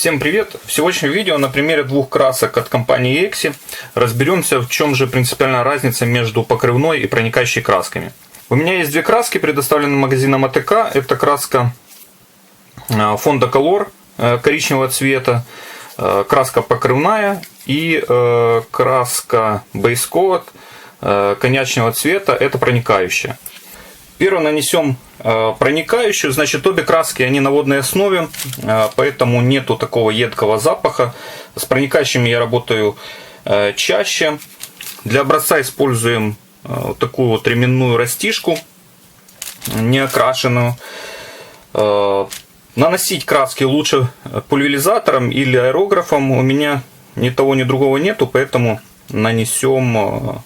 Всем привет! В сегодняшнем видео на примере двух красок от компании Exi разберемся, в чем же принципиальная разница между покрывной и проникающей красками. У меня есть две краски, предоставленные магазином АТК. Это краска Fonda Color коричневого цвета, краска покрывная и краска Base Coat коньячного цвета, это проникающая. Первым нанесем проникающую, значит, обе краски они на водной основе, поэтому нету такого едкого запаха. С проникающими я работаю чаще. Для образца используем такую вот ременную растишку, не окрашенную. Наносить краски лучше пульверизатором или аэрографом. У меня ни того, ни другого нету, поэтому нанесем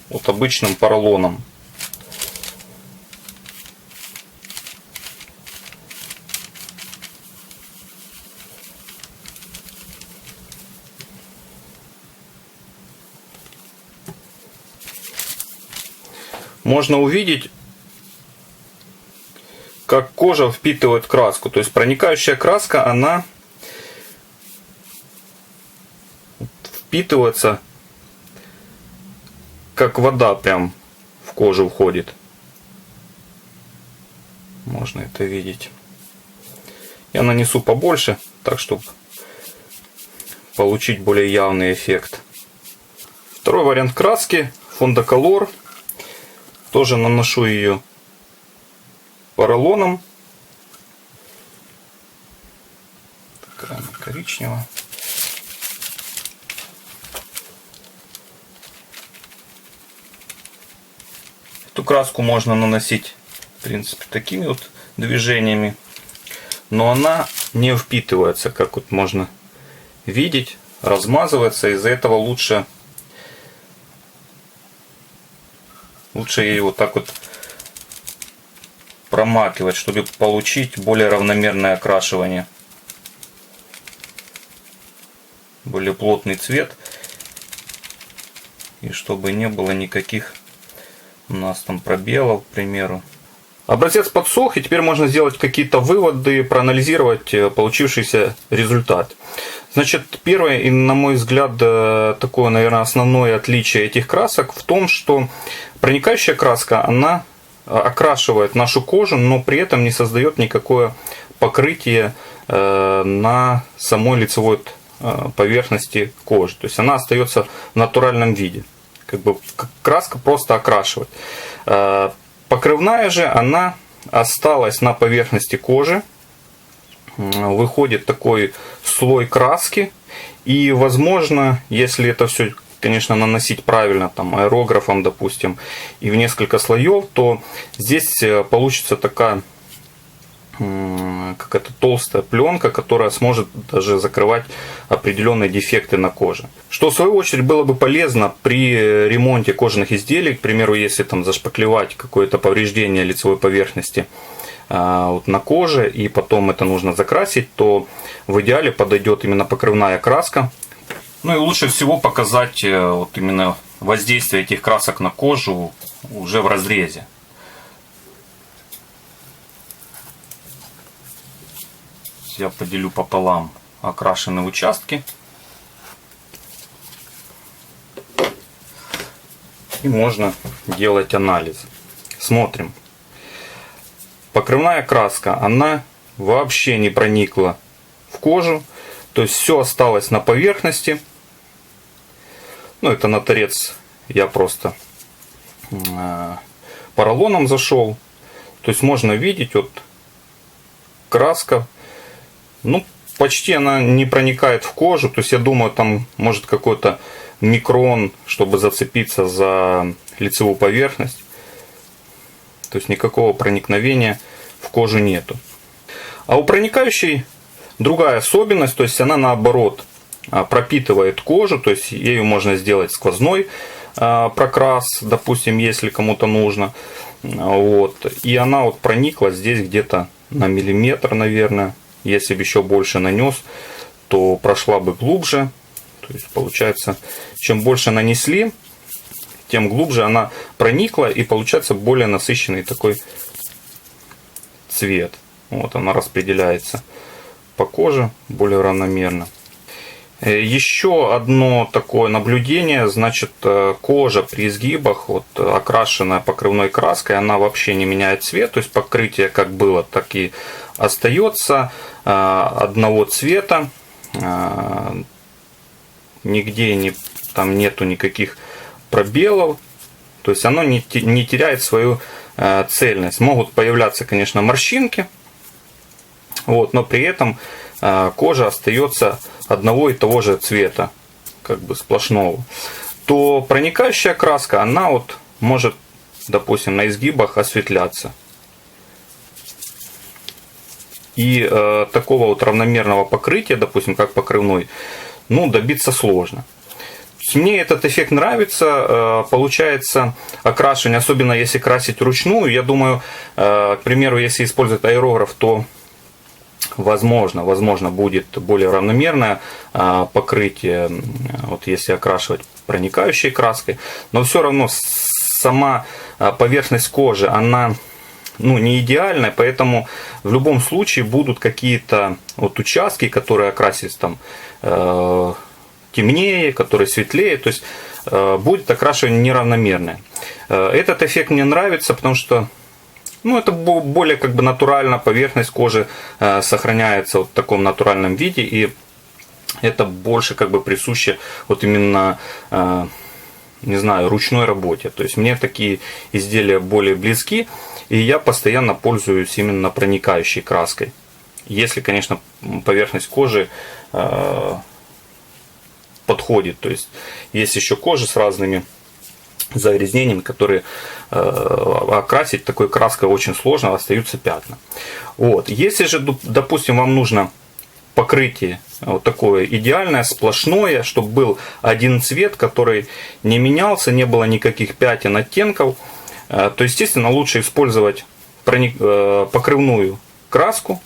вот обычным поролоном. Можно увидеть, как кожа впитывает краску. То есть проникающая краска, она впитывается, как вода прям в кожу входит. Можно это видеть. Я нанесу побольше, так чтобы получить более явный эффект. Второй вариант краски Fonda Color. Тоже наношу ее поролоном. Такая она коричневая. Эту краску можно наносить, в принципе, такими вот движениями, но она не впитывается, как вот можно видеть, размазывается. Из-за этого лучше ее вот так вот промакивать, чтобы получить более равномерное окрашивание, более плотный цвет, и чтобы не было никаких у нас там пробелов, к примеру. Образец подсох, и теперь можно сделать какие-то выводы, проанализировать получившийся результат. Значит, первое и, на мой взгляд, такое, наверное, основное отличие этих красок в том, что проникающая краска, она окрашивает нашу кожу, но при этом не создает никакое покрытие на самой лицевой поверхности кожи. То есть она остается в натуральном виде. Как бы краска просто окрашивает. Покрывная же, она осталась на поверхности кожи. Выходит такой слой краски. И, возможно, если это все, конечно, наносить правильно, там, аэрографом, допустим, и в несколько слоев, то здесь получится такая какая-то толстая пленка, которая сможет даже закрывать определенные дефекты на коже. Что в свою очередь было бы полезно при ремонте кожаных изделий. К примеру, если там зашпаклевать какое-то повреждение лицевой поверхности вот на коже, и потом это нужно закрасить, то в идеале подойдет именно покрывная краска. Ну и лучше всего показать вот именно воздействие этих красок на кожу уже в разрезе. Я поделю пополам окрашенные участки. И можно делать анализ. Смотрим. Покрывная краска, она вообще не проникла в кожу. То есть все осталось на поверхности. Ну, это на торец я просто поролоном зашел. То есть можно видеть, вот краска, ну, почти она не проникает в кожу. То есть я думаю, там может какой-то микрон, чтобы зацепиться за лицевую поверхность. То есть никакого проникновения в кожу нету. А у проникающей другая особенность, то есть она наоборот пропитывает кожу, то есть ею можно сделать сквозной прокрас, допустим, если кому-то нужно. Вот. И она вот проникла здесь где-то на миллиметр, наверное. Если бы еще больше нанес, то прошла бы глубже. То есть получается, чем больше нанесли, тем глубже она проникла, и получается более насыщенный такой цвет. Вот она распределяется по коже более равномерно. Еще одно такое наблюдение, значит, кожа при изгибах, вот, окрашенная покрывной краской, она вообще не меняет цвет, то есть покрытие как было, так и остается одного цвета, нигде там нету никаких пробелов, то есть оно не теряет свою цельность. Могут появляться, конечно, морщинки, вот, но при этом кожа остается одного и того же цвета, как бы сплошного. То проникающая краска, она вот может, допустим, на изгибах осветляться. И такого вот равномерного покрытия, допустим, как покрывной, добиться сложно. Мне этот эффект нравится, получается окрашивание, особенно если красить вручную. Я думаю, к примеру, если использовать аэрограф, то возможно будет более равномерное покрытие, вот если окрашивать проникающей краской. Но все равно сама поверхность кожи, она не идеальная, поэтому в любом случае будут какие-то вот участки, которые окрасились там темнее, которые светлее, то есть будет окрашивание неравномерное. Этот эффект мне нравится, потому что это более как бы натурально, поверхность кожи сохраняется вот в таком натуральном виде, и это больше как бы присуще вот именно, не знаю, ручной работе. То есть мне такие изделия более близки, и я постоянно пользуюсь именно проникающей краской. Если, конечно, поверхность кожи подходит, то есть есть еще кожи с разными загрязнениями, которые окрасить такой краской очень сложно, остаются пятна. Вот. Если же, допустим, вам нужно покрытие вот такое идеальное, сплошное, чтобы был один цвет, который не менялся, не было никаких пятен, оттенков, то, естественно, лучше использовать покрывную краску.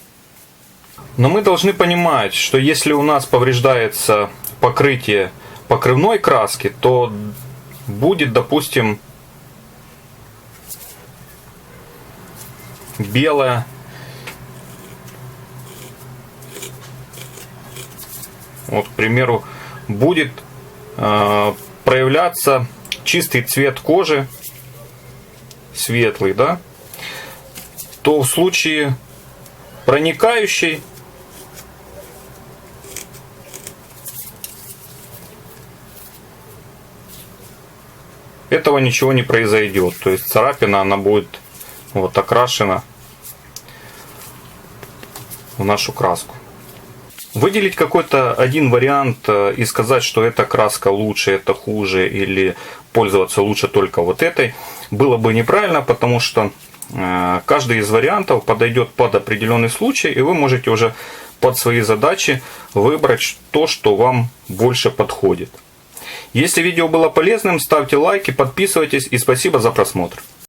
Но мы должны понимать, что если у нас повреждается покрытие покрывной краски, то будет, допустим, белая, вот, к примеру, будет проявляться чистый цвет кожи, светлый, да, то в случае проникающей этого ничего не произойдет. То есть царапина, она будет вот окрашена в нашу краску. Выделить какой-то один вариант и сказать, что эта краска лучше, это хуже, или пользоваться лучше только вот этой, было бы неправильно, потому что каждый из вариантов подойдет под определенный случай, и вы можете уже под свои задачи выбрать то, что вам больше подходит. Если видео было полезным, ставьте лайки, подписывайтесь и спасибо за просмотр.